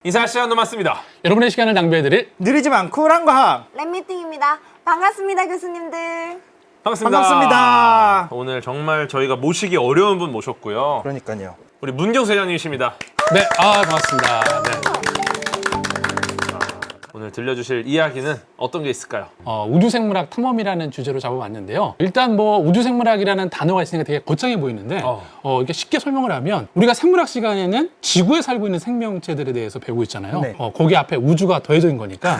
인사할 시간 남았습니다. 여러분의 시간을 낭비해드릴 느리지만 쿨한 과학. 랩미팅입니다. 반갑습니다, 교수님들. 반갑습니다. 오늘 정말 저희가 모시기 어려운 분 모셨고요. 그러니까요. 우리 문경수 회장님이십니다. 네, 반갑습니다. 네. 오늘 들려주실 이야기는 어떤 게 있을까요? 우주생물학 탐험이라는 주제로 잡아봤는데요. 일단 뭐 우주생물학이라는 단어가 있으니까 되게 거창해 보이는데 이렇게 쉽게 설명을 하면 우리가 생물학 시간에는 지구에 살고 있는 생명체들에 대해서 배우고 있잖아요. 네. 거기 앞에 우주가 더해져 있는 거니까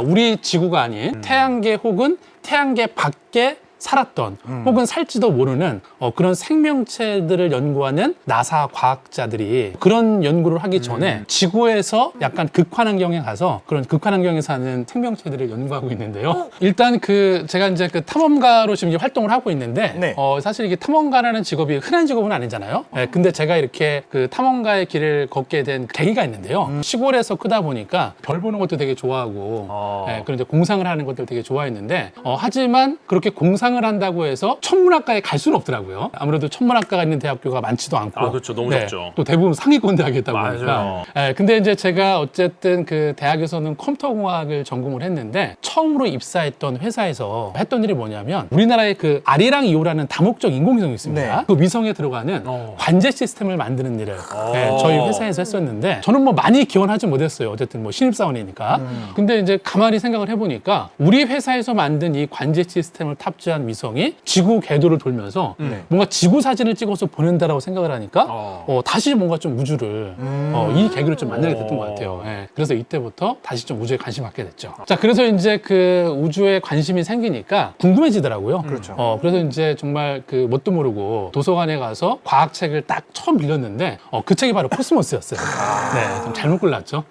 우리 지구가 아닌 태양계 혹은 태양계 밖에 살았던 혹은 살지도 모르는 그런 생명체들을 연구하는 나사 과학자들이 그런 연구를 하기 전에 지구에서 약간 극환환경에 가서 그런 극환환경에 사는 생명체들을 연구하고 있는데요. 일단 제가 이제 탐험가로 지금 활동을 하고 있는데 네. 사실 이게 탐험가라는 직업이 흔한 직업은 아니잖아요. 근데 제가 이렇게 탐험가의 길을 걷게 된 계기가 있는데요. 시골에서 크다 보니까 별 보는 것도 되게 좋아하고 그런 이제 공상을 하는 것들 되게 좋아했는데 하지만 그렇게 공상을 한다고 해서 천문학과에 갈 수는 없더라고요. 아무래도 천문학과가 있는 대학교가 많지도 않고. 그렇죠. 너무 적죠. 또 대부분 상위권 대학이다 보니까. 맞아요. 근데 이제 제가 어쨌든 대학에서는 컴퓨터공학을 전공을 했는데 처음으로 입사했던 회사에서 했던 일이 뭐냐면 우리나라에 아리랑 2호라는 다목적 인공위성이 있습니다. 네. 그 위성에 들어가는 관제 시스템을 만드는 일을 저희 회사에서 했었는데 저는 뭐 많이 기원하지 못했어요. 어쨌든 뭐 신입사원이니까. 근데 이제 가만히 생각을 해보니까 우리 회사에서 만든 이 관제 시스템을 탑재한 위성이 지구 궤도를 돌면서 뭔가 지구 사진을 찍어서 보낸다라고 생각을 하니까 다시 뭔가 좀 우주를 이 계기를 좀 만나게 됐던 것 같아요. 그래서 이때부터 다시 좀 우주에 관심 갖게 됐죠. 자, 그래서 이제 우주에 관심이 생기니까 궁금해지더라고요. 그렇죠. 그래서 이제 정말 뭣도 모르고 도서관에 가서 과학책을 딱 처음 빌렸는데 그 책이 바로 코스모스였어요. 네, 좀 잘못 골랐죠.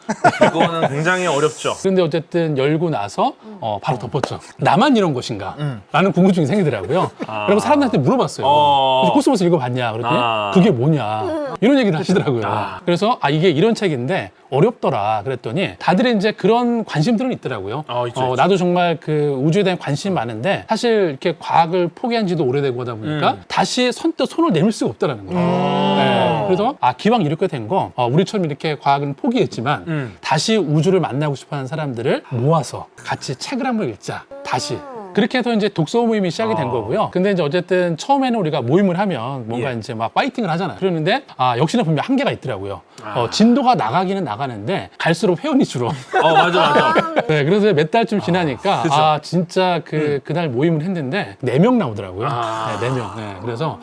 이거는 굉장히 어렵죠. 그런데 어쨌든 열고 나서 바로 덮었죠. 나만 이런 것인가? 라는 궁금증이 생기더라고요. 그리고 사람들한테 물어봤어요. 그래서 코스모스 읽어봤냐? 그랬더니 그게 뭐냐? 이런 얘기를 하시더라고요. 그래서 이게 이런 책인데 어렵더라 그랬더니 다들 이제 그런 관심들은 있더라고요. 있죠. 나도 정말 우주에 대한 관심이 많은데 사실 이렇게 과학을 포기한 지도 오래되고 하다 보니까 다시 선뜻 손을 내밀 수가 없다라는 거예요. 네. 그래서 기왕 이렇게 된 거 우리처럼 이렇게 과학은 포기했지만 다시 우주를 만나고 싶어하는 사람들을 모아서 같이 책을 한번 읽자. 다시. 그렇게 해서 이제 독서 모임이 시작이 된 거고요. 근데 이제 어쨌든 처음에는 우리가 모임을 하면 뭔가 이제 막 파이팅을 하잖아요. 그러는데 역시나 분명 한계가 있더라고요. 진도가 나가기는 나가는데 갈수록 회원이 줄어. 맞아. 네, 그래서 몇 달쯤 지나니까 진짜 그날 모임을 했는데 4명 나오더라고요. 네, 4명. 네, 그래서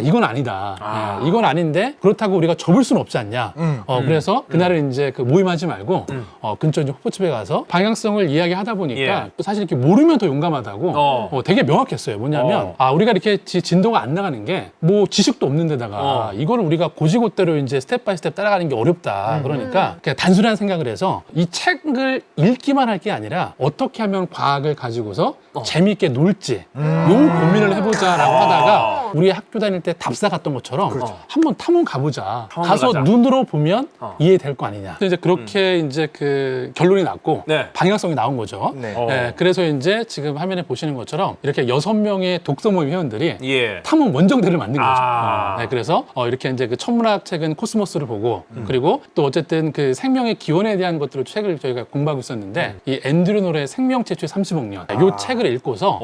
이건 아니다. 네, 이건 아닌데 그렇다고 우리가 접을 수는 없지 않냐. 그래서 그날은 이제 모임하지 말고 근처 이제 호프집에 가서 방향성을 이야기하다 보니까 사실 이렇게 모르면 더 용감하다고 되게 명확했어요. 뭐냐면 우리가 이렇게 진도가 안 나가는 게 뭐 지식도 없는 데다가 이거를 우리가 고지고대로 이제 스텝 바이 스텝 따라가는 게 어렵다. 그러니까 그냥 단순한 생각을 해서 이 책을 읽기만 할 게 아니라 어떻게 하면 과학을 가지고서 재미있게 놀지 요 고민을 해보자라고 하다가 우리 학교 다닐 때 답사 갔던 것처럼 한번 탐험 가보자. 가서 눈으로 보면 이해될 거 아니냐. 이제 그렇게 이제 결론이 났고 방향성이 나온 거죠. 네. 그래서 이제 지금 화면에 보시는 것처럼 이렇게 6명의 독서 모임 회원들이 탐험 원정대를 만든 거죠. 네, 그래서 이렇게 이제 천문학 책은 코스모스를 보고 그리고 또 어쨌든 생명의 기원에 대한 것들을 책을 저희가 공부하고 있었는데 이 앤드류 노의 생명 최초의 30억 년 이 책을 읽고서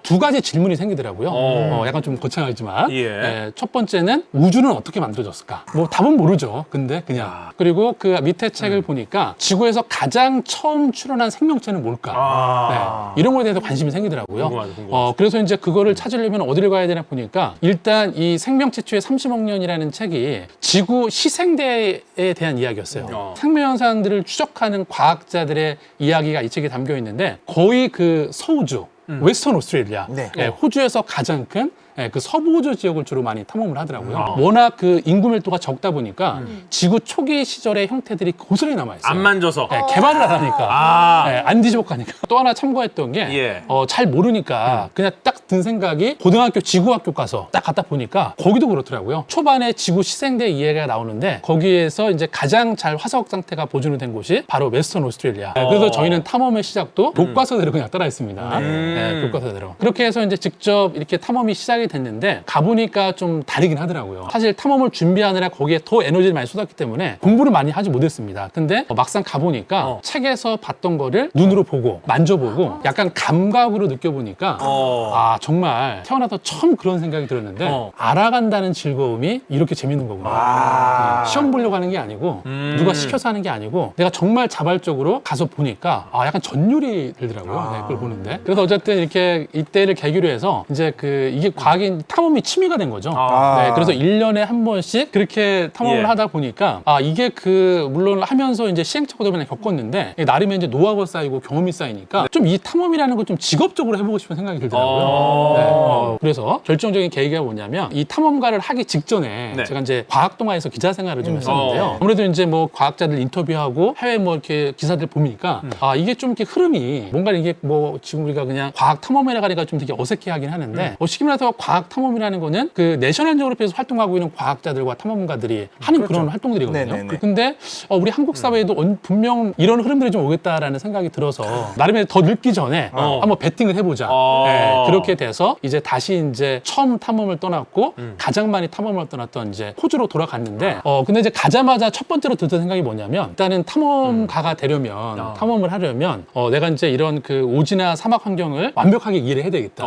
2가지 질문이 생기더라고요. 약간 좀 거창하지만 첫 번째는 우주는 어떻게 만들어졌을까? 뭐 답은 모르죠. 근데 그냥 그리고 밑에 책을 보니까 지구에서 가장 처음 출현한 생명체는 뭘까? 이런 거에 대해서 관심이 생기더라고요. 궁금하죠. 그래서 이제 그거를 찾으려면 어디를 가야 되나 보니까 일단 이 생명 최초의 30억 년이라는 책이 지구 희생대에 대한 이야기였어요. 생명 현상들을 추적하는 과학자들의 이야기가 이 책에 담겨 있는데 거의 서우주 웨스턴 오스트레일리아, 호주에서 가장 큰 서부호주 지역을 주로 많이 탐험을 하더라고요. 워낙 인구 밀도가 적다 보니까 지구 초기 시절의 형태들이 고스란히 남아있어요. 안 만져서. 개발을 안 하니까. 안 뒤집어 가니까. 또 하나 참고했던 게 잘 모르니까 그냥 딱 든 생각이 고등학교 지구학교 가서 딱 갖다 보니까 거기도 그렇더라고요. 초반에 지구 시생대 이해가 나오는데 거기에서 이제 가장 잘 화석 상태가 보존이 된 곳이 바로 웨스턴 오스트레일리아. 그래서 저희는 탐험의 시작도 교과서대로 그냥 따라했습니다. 교과서대로. 그렇게 해서 이제 직접 이렇게 탐험이 시작이 생각이 됐는데 가보니까 좀 다르긴 하더라고요. 사실 탐험을 준비하느라 거기에 더 에너지를 많이 쏟았기 때문에 공부를 많이 하지 못했습니다. 근데 막상 가보니까 책에서 봤던 거를 눈으로 보고 만져보고 약간 감각으로 느껴보니까 아 정말 태어나서 처음 그런 생각이 들었는데 알아간다는 즐거움이 이렇게 재밌는 거구나. 시험 보려고 하는 게 아니고 누가 시켜서 하는 게 아니고 내가 정말 자발적으로 가서 보니까 아 약간 전율이 들더라고요. 네, 그걸 보는데. 그래서 어쨌든 이렇게 이때를 계기로 해서 이제 이게 과학인 탐험이 취미가 된 거죠. 네, 그래서 1년에 한 번씩 그렇게 탐험을 하다 보니까 아 이게 물론 하면서 이제 시행착오도 많이 겪었는데 나름의 이제 노하우가 쌓이고 경험이 쌓이니까 좀 이 탐험이라는 걸 좀 직업적으로 해보고 싶은 생각이 들더라고요. 네, 그래서 결정적인 계기가 뭐냐면 이 탐험가를 하기 직전에 제가 이제 과학 동아에서 기자 생활을 좀 했었는데요. 아무래도 이제 뭐 과학자들 인터뷰하고 해외 뭐 이렇게 기사들 보니까 아 이게 좀 이렇게 흐름이 뭔가 이게 뭐 지금 우리가 그냥 과학 탐험이라 하니까 좀 되게 어색해하긴 하는데 쉽게 말해서 과학 탐험이라는 거는 그 내셔널 지오그래피에서 활동하고 있는 과학자들과 탐험가들이 하는 그런 활동들이거든요. 네네네. 근데 우리 한국 사회에도 분명 이런 흐름들이 좀 오겠다라는 생각이 들어서 나름의 더 늙기 전에 한번 베팅을 해보자. 네, 그렇게 돼서 이제 다시 이제 처음 탐험을 떠났고 가장 많이 탐험을 떠났던 이제 호주로 돌아갔는데 근데 이제 가자마자 첫 번째로 들었던 생각이 뭐냐면 일단은 탐험가가 되려면 탐험을 하려면 내가 이제 이런 그 오지나 사막 환경을 완벽하게 이해를 해야 되겠다.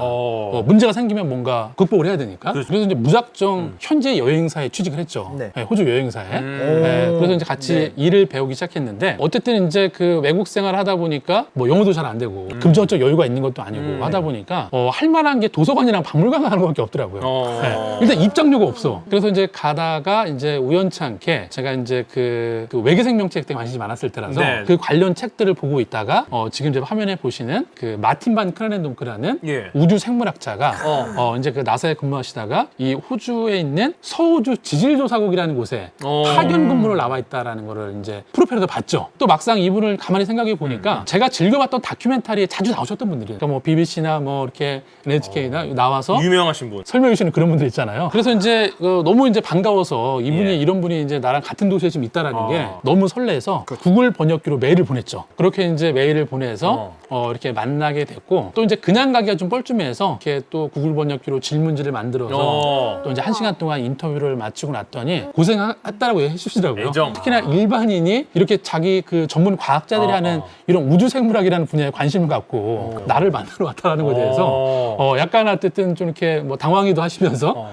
문제가 생기면 뭔가 극복을 해야 되니까. 그래서 이제 무작정 현지 여행사에 취직을 했죠. 네. 네, 호주 여행사에. 네, 그래서 이제 같이 일을 배우기 시작했는데 어쨌든 이제 그 외국 생활을 하다 보니까 뭐 영어도 잘 안 되고 금전적 여유가 있는 것도 아니고 하다 보니까 할 만한 게 도서관이랑 박물관 가는 것밖에 없더라고요. 네, 일단 입장료가 없어. 그래서 이제 가다가 이제 우연치 않게 제가 이제 그 외계 생명체 때문에 관심이 많았을 때라서 네. 그 관련 책들을 보고 있다가 지금 이제 화면에 보시는 그 마틴 반 크라넨동크라는 우주 생물학자가 이제 그 나사에 근무하시다가 이 호주에 있는 서호주 지질조사국이라는 곳에 파견 근무를 나와 있다라는 거를 이제 프로필에서 봤죠. 또 막상 이분을 가만히 생각해 보니까 제가 즐겨봤던 다큐멘터리에 자주 나오셨던 분들이에요. 그러니까 뭐 BBC나 뭐 이렇게 NHK나 나와서 유명하신 분. 설명해 주시는 그런 분들 있잖아요. 그래서 이제 너무 이제 반가워서 이분이 이런 분이 이제 나랑 같은 도시에 지금 있다라는 게 너무 설레서 구글 번역기로 메일을 보냈죠. 그렇게 이제 메일을 보내서 이렇게 만나게 됐고 또 이제 그냥 가기가 좀 뻘쭘해서 이렇게 또 구글 번역기로 질문지를 만들어서 또 이제 1시간 동안 인터뷰를 마치고 났더니 고생했다라고 해주시더라고요. 애정. 특히나 일반인이 이렇게 자기 그 전문 과학자들이 하는 이런 우주 생물학이라는 분야에 관심을 갖고 나를 만나러 왔다라는 것에 대해서 약간 어쨌든 좀 이렇게 뭐 당황이도 하시면서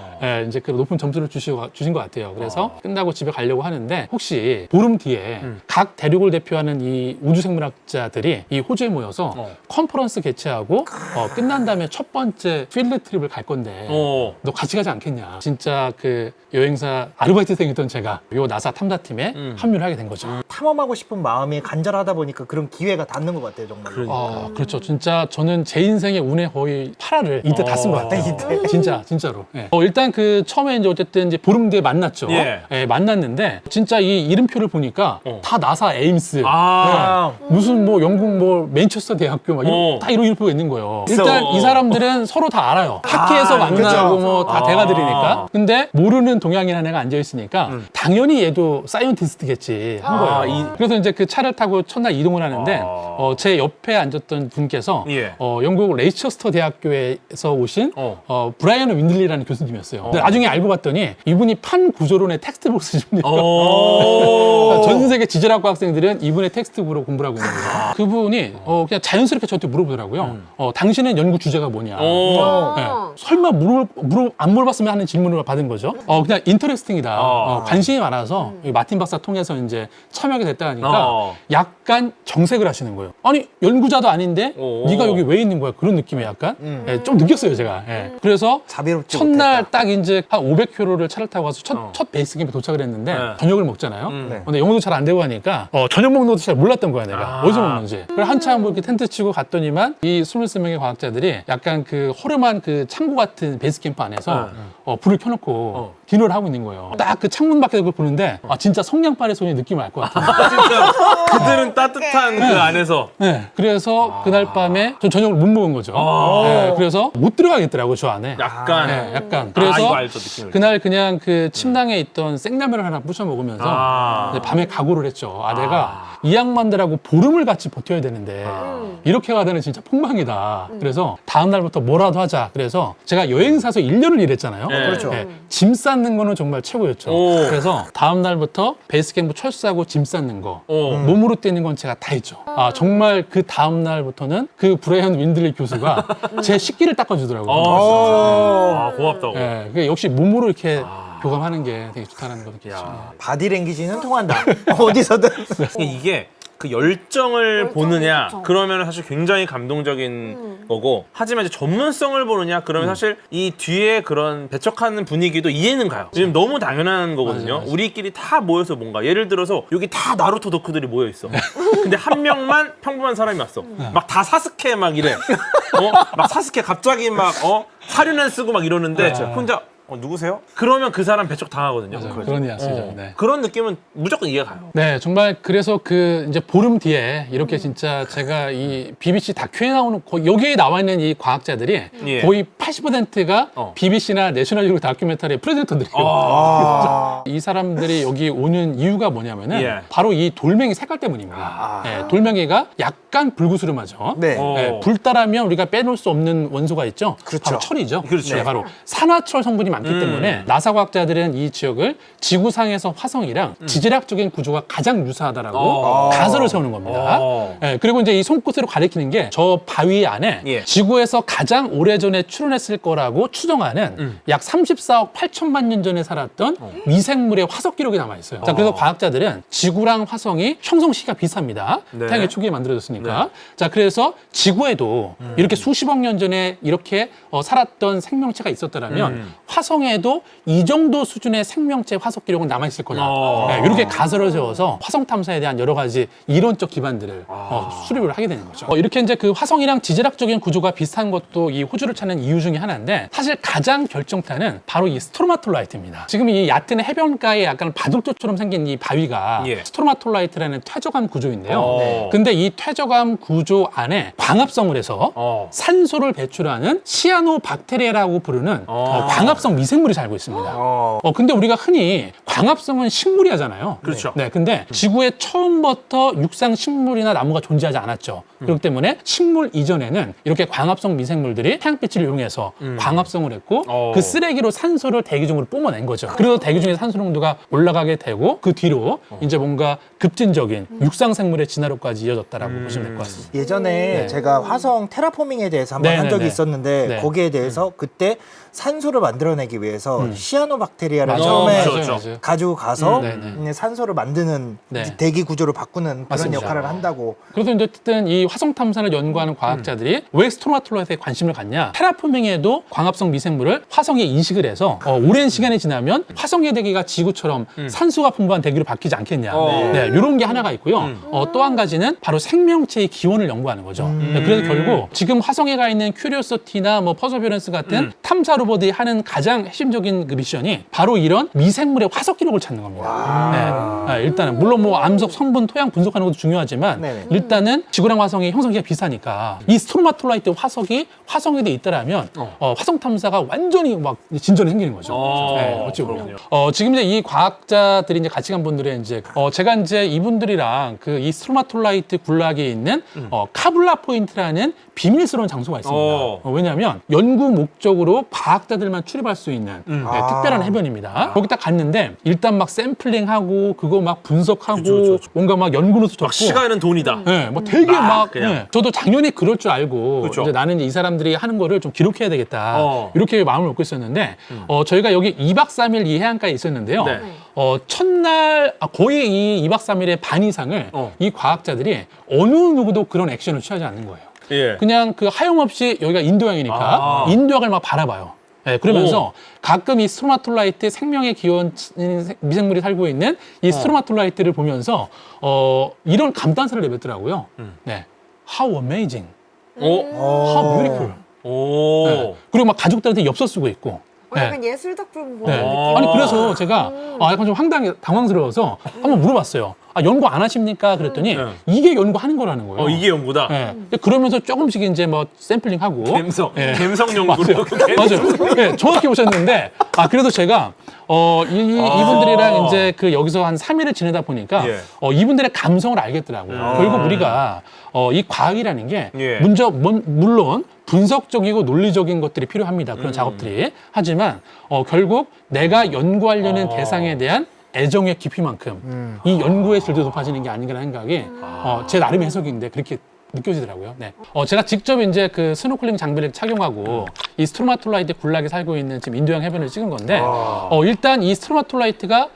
이제 그 높은 점수를 주신 것 같아요. 그래서 끝나고 집에 가려고 하는데 혹시 보름 뒤에 각 대륙을 대표하는 이 우주 생물학자들이 이 호주에 모여서 컨퍼런스 개최하고 끝난 다음에 첫 번째 필드 트립을 갈 건데 너 같이 가지 않겠냐. 진짜 그 여행사 아르바이트생이던 제가 요 나사 탐사팀에 합류를 하게 된 거죠. 탐험하고 싶은 마음이 간절하다 보니까 그런 기회가 닿는 것 같아요, 정말. 그렇죠. 진짜 저는 제 인생의 운의 거의 8화를 이때 다 쓴 것 같아요. 이때. 진짜로. 네. 일단 그 처음에 이제 어쨌든 이제 보름 뒤에 만났죠. 만났는데 진짜 이 이름표를 보니까 다 나사 에임스. 무슨 뭐 영국 뭐 맨체스터 대학교 막 다 이런 이름표가 있는 거예요. 일단 이 사람들은 서로 다 알아요. 학회에서 만나고 뭐 다 대가들이니까. 근데 모르는 동양인 한 애가 앉아 있으니까 당연히 얘도 사이언티스트겠지 한 거예요. 그래서 이제 그 차를 타고 첫날 이동을 하는데 제 옆에 앉았던 분께서 영국 레이처스터 대학교에서 오신 브라이언 윈들리라는 교수님이었어요. 근데 나중에 알고 봤더니 이분이 판구조론의 텍스트북 쓰신 분이에요. 전 세계 지질학 학생들은 이분의 텍스트북으로 공부를 하고 있는 거예요. 그분이 그냥 자연스럽게 저한테 물어보더라고요. 당신의 연구 주제가 뭐냐. 설마 안 물어봤으면 하는 질문을 받은 거죠. 그냥 인터레스팅이다. 관심이 많아서 마틴 박사 통해서 이제 참여하게 됐다 하니까 약간 정색을 하시는 거예요. 아니 연구자도 아닌데 네가 여기 왜 있는 거야? 그런 느낌이 약간 좀 느꼈어요 제가. 그래서 자비롭지 첫날 못했다. 딱 이제 한 500km를 차를 타고 가서 첫 베이스 캠프에 도착을 했는데 저녁을 먹잖아요. 근데 영어도 잘 안 되고 하니까 저녁 먹는 것도 잘 몰랐던 거야 내가. 어디서 먹는지. 그래서 한참 뭐 이렇게 텐트 치고 갔더니만 이 23명의 과학자들이 약간 그 허름한 그 창고 같은 베이스 캠프 안에서 불을 켜놓고 디너를 하고 있는 거예요. 딱 그 창문 밖에서 그걸 보는데 아 진짜 성냥팔이 소리 느낌을 알 것 같아요. 진짜 그들은 따뜻한 그 안에서. 네, 그래서 그날 밤에 전 저녁을 못 먹은 거죠. 네, 그래서 못 들어가겠더라고요, 저 안에. 약간. 네, 약간. 이거 그래서 알죠, 느낌을. 그날 그냥 그 침낭에 있던 생라면을 하나 부셔 먹으면서 이제 밤에 각오를 했죠. 아, 내가 이 양반들하고 보름을 같이 버텨야 되는데 이렇게 가다는 진짜 폭망이다. 그래서 다음 날부터 뭐라도 하자. 그래서 제가 여행사에서 1년을 일했잖아요. 네. 그렇죠. 짐 싸는 거는 정말 최고였죠. 오. 그래서 다음 날부터 베이스캠프 철수하고 짐 싸는 거, 오. 몸으로 뛰는 건 제가 다 했죠. 아, 정말 그 다음 날부터는 그 브라이언 윈들리 교수가 제 식기를 닦아주더라고요. 아, 고맙다고. 예, 그게 역시 몸으로 이렇게 교감하는 게 되게 좋다는 걸 느꼈죠. 야. 바디랭귀지는 통한다. 어디서든. 이게 그 열정을 보느냐 그쵸. 그러면 사실 굉장히 감동적인 거고, 하지만 이제 전문성을 보느냐 그러면 사실 이 뒤에 그런 배척하는 분위기도 이해는 가요. 지금 너무 당연한 거거든요. 맞아. 우리끼리 다 모여서 뭔가 예를 들어서 여기 다 나루토 덕후들이 모여 있어. 근데 한 명만 평범한 사람이 왔어. 막 다 사스케 막 이래. 막 사스케 갑자기 막 사륜안 쓰고 막 이러는데 혼자 누구세요? 그러면 그 사람 배척 당하거든요. 맞아요. 그런 이야기죠. 네. 그런 느낌은 무조건 이해가 가요. 네, 정말 그래서 그 이제 보름 뒤에 이렇게 진짜 제가 이 BBC 다큐에 나오는 여기에 나와 있는 이 과학자들이 예. 거의 80%가 BBC나 내셔널 지오그래픽 다큐멘터리의 프레젠터들이에요. 이 사람들이 여기 오는 이유가 뭐냐면은 예. 바로 이 돌멩이 색깔 때문입니다. 네, 돌멩이가 약간 불구스름하죠. 네. 네, 불 따라면 우리가 빼놓을 수 없는 원소가 있죠. 그렇죠. 바로 철이죠. 그렇죠. 네, 바로 산화철 성분이 많기 때문에 나사 과학자들은 이 지역을 지구상에서 화성이랑 지질학적인 구조가 가장 유사하다라고 가설을 세우는 겁니다. 네, 그리고 이제 이 손끝으로 가리키는 게 저 바위 안에 예. 지구에서 가장 오래전에 출현했을 거라고 추정하는 약 34억 8천만 년 전에 살았던 미생물의 화석 기록이 남아 있어요. 자, 그래서 과학자들은 지구랑 화성이 형성 시기가 비슷합니다. 네. 태양의 초기에 만들어졌으니까. 자, 그래서 지구에도 이렇게 수십억 년 전에 이렇게 살았던 생명체가 있었더라면 화성에도 이 정도 수준의 생명체 화석 기록은 남아 있을 거다. 네, 이렇게 가설을 세워서 화성 탐사에 대한 여러 가지 이론적 기반들을 수립을 하게 되는 거죠. 이렇게 이제 그 화성이랑 지질학적인 구조가 비슷한 것도 이 호주를 찾는 이유 중에 하나인데, 사실 가장 결정타는 바로 이 스트로마톨라이트입니다. 지금 이 얕은 해변가에 약간 바둑돌처럼 생긴 이 바위가 예. 스트로마톨라이트라는 퇴적암 구조인데요. 네. 근데 이 퇴적암 구조 안에 광합성을 해서 산소를 배출하는 시아노박테리아라고 부르는 광합성 미생물이 살고 있습니다. 근데 우리가 흔히 광합성은 식물이 하잖아요. 그렇죠. 네, 근데 지구에 처음부터 육상 식물이나 나무가 존재하지 않았죠. 그렇기 때문에 식물 이전에는 이렇게 광합성 미생물들이 태양빛을 이용해서 광합성을 했고 그 쓰레기로 산소를 대기 중으로 뿜어낸 거죠. 그래서 대기 중에 산소 농도가 올라가게 되고 그 뒤로 이제 뭔가 급진적인 육상 생물의 진화로까지 이어졌다라고 보시면 될 것 같습니다. 예전에 제가 화성 테라포밍에 대해서 한번 한 적이 네네네. 있었는데 네. 거기에 대해서 그때 산소를 만들어내기 위해서 시아노박테리아를 맞아요. 처음에 그렇죠. 맞아요. 가지고 가서 네네. 산소를 만드는 네. 대기 구조를 바꾸는 그런 맞습니다. 역할을 한다고. 그래서 이제 어쨌든 이 화성 탐사를 연구하는 과학자들이 왜 스트로마톨라이트에 관심을 갖냐? 테라포밍에도 광합성 미생물을 화성에 인식을 해서 오랜 시간이 지나면 화성의 대기가 지구처럼 산소가 풍부한 대기로 바뀌지 않겠냐? 네, 이런 게 하나가 있고요. 또 한 가지는 바로 생명체의 기원을 연구하는 거죠. 네, 그래서 결국 지금 화성에 가 있는 큐리오시티나 뭐 퍼서비어런스 같은 탐사 로봇이 하는 가장 핵심적인 그 미션이 바로 이런 미생물의 화석 기록을 찾는 겁니다. 네, 일단은 물론 뭐 암석 성분 토양 분석하는 것도 중요하지만 네네. 일단은 지구랑 화성이 형성기가 비슷하니까 이 스트로마톨라이트 화석이 화성에도 있더라면 화성 탐사가 완전히 막 진전이 생기는 거죠. 네, 어찌 보면. 지금 이제 이 과학자들이 이제 같이 간 분들의 이제 제가 이제 이분들이랑 그 이 스트로마톨라이트 군락에 있는 카블라 포인트라는 비밀스러운 장소가 있습니다. 왜냐하면 연구 목적으로 과학자들만 출입할 수 있는 특별한 해변입니다. 거기 딱 갔는데 일단 막 샘플링하고 그거 막 분석하고 그쵸. 뭔가 막 연구노트 적고 막 시간은 돈이다. 네, 뭐 되게 막 그냥. 네. 저도 당연히 그럴 줄 알고 그쵸. 이제 나는 이 사람들이 하는 거를 좀 기록해야 되겠다 이렇게 마음을 먹고 있었는데 저희가 여기 2박 3일 이 해안가에 있었는데요. 네. 첫날 거의 이 2박 3일의 반 이상을 이 과학자들이 어느 누구도 그런 액션을 취하지 않는 거예요. 예. 그냥 그 하염없이 여기가 인도양이니까 인도양을 막 바라봐요. 네, 그러면서 가끔 이 스트로마톨라이트 생명의 기원 미생물이 살고 있는 이 스트로마톨라이트를 보면서 이런 감탄사를 내뱉더라고요. 네, How amazing, 오. How beautiful. 오. 네. 그리고 막 가족들한테 엽서 쓰고 있고. 약간 예술 작품 보는 네. 느낌. 아니 그래서 제가 약간 좀 당황스러워서 한번 물어봤어요. 연구 안 하십니까? 그랬더니 이게 연구하는 거라는 거예요. 이게 연구다. 네. 그러면서 조금씩 이제 뭐 샘플링하고 갬성 연구로. 맞아요. 네, 정확히 보셨는데 그래도 제가 이분들이랑 이제 그 여기서 한 3일을 지내다 보니까 이분들의 감성을 알겠더라고요. 결국 우리가 이 과학이라는 게 물론 분석적이고 논리적인 것들이 필요합니다. 그런 작업들이. 하지만 결국 내가 연구하려는 대상에 대한 애정의 깊이만큼 이 연구의 질도 높아지는 게 아닌가라는 생각이 제 나름의 해석인데 그렇게 느껴지더라고요. 네. 제가 직접 이제 그 스노클링 장비를 착용하고 이 스트로마톨라이트 군락에 살고 있는 지금 인도양 해변을 찍은 건데 일단 이 스트로마톨라이트가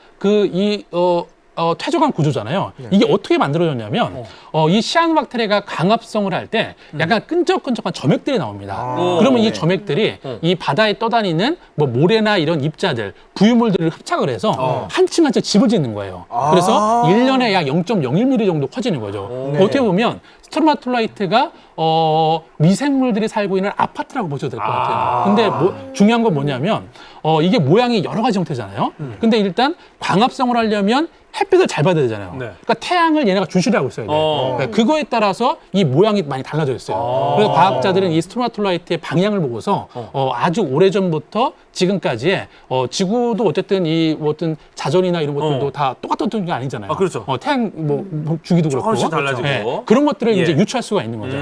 퇴적한 구조잖아요. 이게 어떻게 만들어졌냐면 이 시아노박테리아가 광합성을 할 때 약간 끈적끈적한 점액들이 나옵니다. 그러면 이 점액들이 이 바다에 떠다니는 뭐 모래나 이런 입자들, 부유물들을 흡착을 해서 한층 한층 집을 짓는 거예요. 그래서 1년에 약 0.01mm 정도 커지는 거죠. 어떻게 보면 스트로마톨라이트가 미생물들이 살고 있는 아파트라고 보셔도 될 것 같아요. 근데 중요한 건 뭐냐면 이게 모양이 여러 가지 형태잖아요. 근데 일단 광합성을 하려면 햇빛을 잘 받아야 되잖아요. 그러니까 태양을 얘네가 주시를 하고 있어야 돼요. 그러니까 그거에 따라서 이 모양이 많이 달라져 있어요. 그래서 과학자들은 이 스트로마톨라이트의 방향을 보고서 아주 오래전부터 지금까지의 지구도 어쨌든 이 어떤 자전이나 이런 것들도 다 똑같았던 게 아니잖아요. 그렇죠. 태양 주기도 그렇고 조금씩 달라지고. 그런 것들을 이제 유추할 수가 있는 거죠.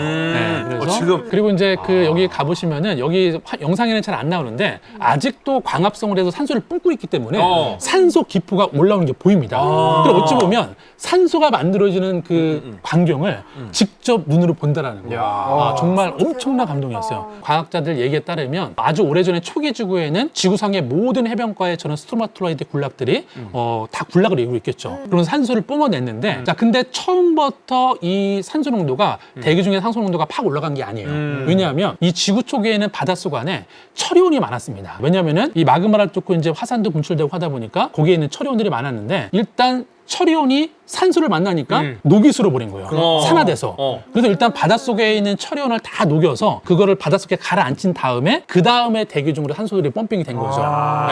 그래서 그리고 이제 여기 가보시면은 여기 영상에는 잘 안 나오는데 아직도 광합성을 해서 산소를 뿜고 있기 때문에 산소 기포가 올라오는 게 보입니다. 그리고 어찌 보면 산소가 만들어지는 그 광경을 직접 눈으로 본다라는 거예요. 정말 엄청난 감동이었어요. 과학자들 얘기에 따르면 아주 오래전에 초기 지구에는 지구상의 모든 해변가에 저런 스트로마톨라이트 군락들이 다 군락을 이루고 있겠죠. 그런 산소를 뿜어냈는데 자 근데 처음부터 이 산소 농도가 대기 중에 산소 농도가 팍 올라간 게 아니에요. 왜냐하면 이 지구 초기에는 바닷속 안에 철이온이 많았습니다. 왜냐하면은 이 마그마를 뚫고 이제 화산도 분출되고 하다 보니까 거기에 있는 철이온들이 많았는데 일단 철이온이 산소를 만나니까 녹이 슬어버린 거예요. 산화돼서. 그래서 일단 바닷속에 있는 철이온을 다 녹여서 그거를 바닷속에 가라앉힌 다음에 그 다음에 대기 중으로 산소들이 펌핑이 된 거죠.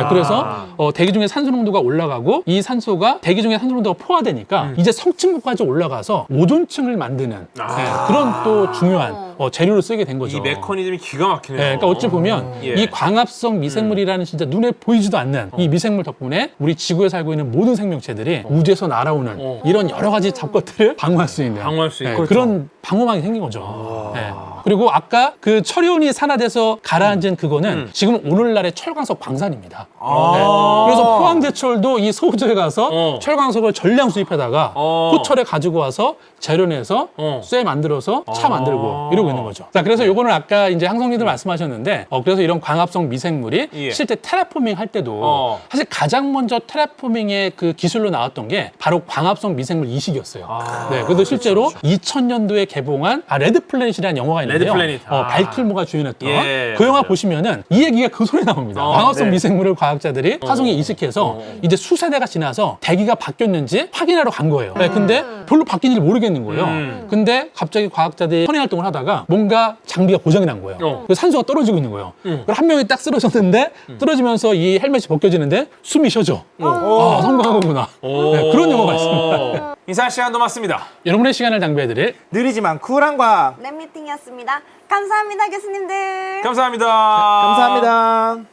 그래서 대기 중에 산소 농도가 올라가고 이 산소가 대기 중에 산소 농도가 포화되니까 이제 성층부까지 올라가서 오존층을 만드는 그런 또 중요한 재료를 쓰게 된 거죠. 이 메커니즘이 기가 막히네요. 그러니까 어찌 보면 이 광합성 미생물이라는 진짜 눈에 보이지도 않는 이 미생물 덕분에 우리 지구에 살고 있는 모든 생명체들이 우주에서 날아오는 이런 여러 가지 잡것들을 방어할 수 있는 그런 방어막이 생긴 거죠. 그리고 아까 그 철이온이 산화돼서 가라앉은 그거는 지금 오늘날의 철광석 광산입니다. 그래서 포항제철도 이 소호주에 가서 철광석을 전량 수입해다가 그 철에 가지고 와서 재련해서 쇠 만들어서 차 만들고 이러고 있는 거죠. 자, 그래서 요거는 아까 이제 항성님들 말씀하셨는데 그래서 이런 광합성 미생물이 실제 테라포밍 할 때도 사실 가장 먼저 테라포밍의 그 기술로 나왔던 게 바로 광합성 미생물 이식이었어요. 그래서 실제로 2000년도에 개봉한 레드 플래닛이라는 영화가 있는데요. 레드 플래닛. 발킬모가 주연했던 그 영화 보시면은 이 얘기가 그 소리에 나옵니다. 광합성 미생물을 과학자들이 화성에 이식해서 이제 수세대가 지나서 대기가 바뀌었는지 확인하러 간 거예요. 근데 별로 바뀐지를 모르겠는 거예요. 근데 갑자기 과학자들이 선행 활동을 하다가 뭔가 장비가 고장이 난 거예요. 그래서 산소가 떨어지고 있는 거예요. 그래서 한 명이 딱 쓰러졌는데 떨어지면서 이 헬멧이 벗겨지는데 숨이 쉬어져. 성공한 거구나. 그런 영화가 있습니다. 인사할 시간도 맞습니다. 여러분의 시간을 낭비해드릴 느리지만 쿨한 과학. 랩미팅이었습니다. 감사합니다, 교수님들. 감사합니다. 감사합니다.